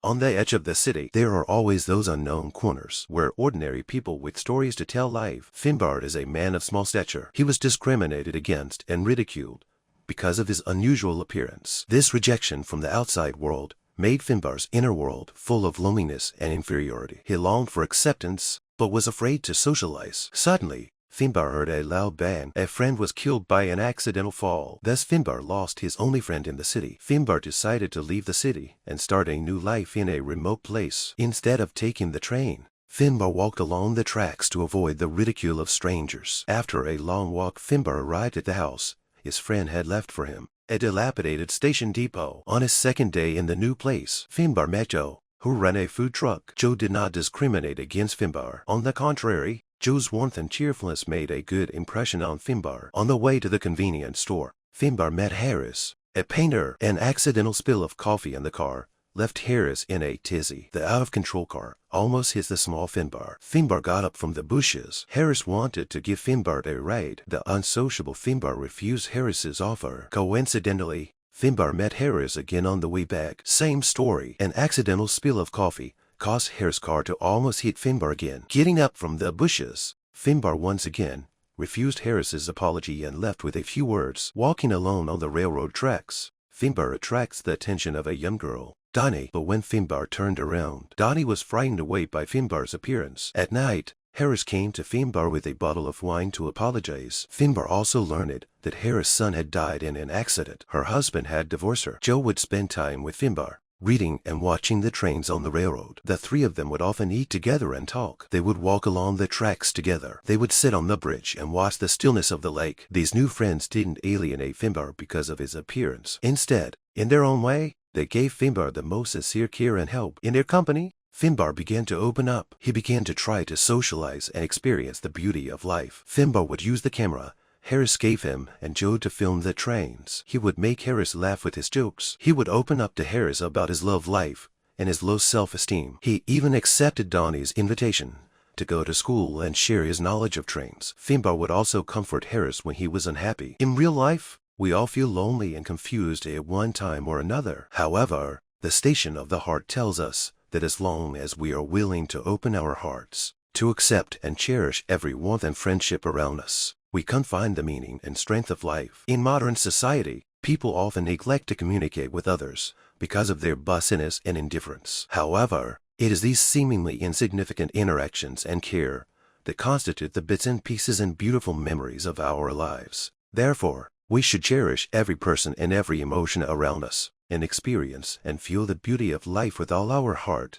On the edge of the city, there are always those unknown corners where ordinary people with stories to tell live. Finbar is a man of small stature. He was discriminated against and ridiculed because of his unusual appearance. This rejection from the outside world made Finbar's inner world full of loneliness and inferiority. He longed for acceptance, but was afraid to socialize. Suddenly, Finbar heard a loud bang. A friend was killed by an accidental fall. Thus Finbar lost his only friend in the city. Finbar decided to leave the city and start a new life in a remote place. Instead of taking the train, Finbar walked along the tracks to avoid the ridicule of strangers. After a long walk, Finbar arrived at the house his friend had left for him, a dilapidated station depot. On his second day in the new place, Finbar met Joe, who ran a food truck. Joe did not discriminate against Finbar. On the contrary, Joe's warmth and cheerfulness made a good impression on Finbar. On the way to the convenience store, Finbar met Harris, a painter. An accidental spill of coffee in the car left Harris in a tizzy. The out-of-control car almost hit the small Finbar. Finbar got up from the bushes. Harris wanted to give Finbar a ride. The unsociable Finbar refused Harris's offer. Coincidentally, Finbar met Harris again on the way back. Same story. An accidental spill of coffee caused Harris' car to almost hit Finbar again. Getting up from the bushes, Finbar once again refused Harris's apology and left with a few words. Walking alone on the railroad tracks, Finbar attracts the attention of a young girl, Donnie. But when Finbar turned around, Donnie was frightened away by Finbar's appearance. At night, Harris came to Finbar with a bottle of wine to apologize. Finbar also learned that Harris' son had died in an accident. Her husband had divorced her. Joe would spend time with Finbar, reading and watching the trains on the railroad. The three of them would often eat together and talk. They would walk along the tracks together. They would sit on the bridge and watch the stillness of the lake. These new friends didn't alienate Finbar because of his appearance. Instead, in their own way, they gave Finbar the most sincere care and help. In their company, Finbar began to open up. He began to try to socialize and experience the beauty of life. Finbar would use the camera Harris gave him and Joe to film the trains. He would make Harris laugh with his jokes. He would open up to Harris about his love life and his low self-esteem. He even accepted Donnie's invitation to go to school and share his knowledge of trains. Finbar would also comfort Harris when he was unhappy. In real life, we all feel lonely and confused at one time or another. However, the station of the heart tells us that as long as we are willing to open our hearts, to accept and cherish every warmth and friendship around us, we can find the meaning and strength of life. In modern society, people often neglect to communicate with others because of their busyness and indifference. However, it is these seemingly insignificant interactions and care that constitute the bits and pieces and beautiful memories of our lives. Therefore, we should cherish every person and every emotion around us, and experience and feel the beauty of life with all our heart.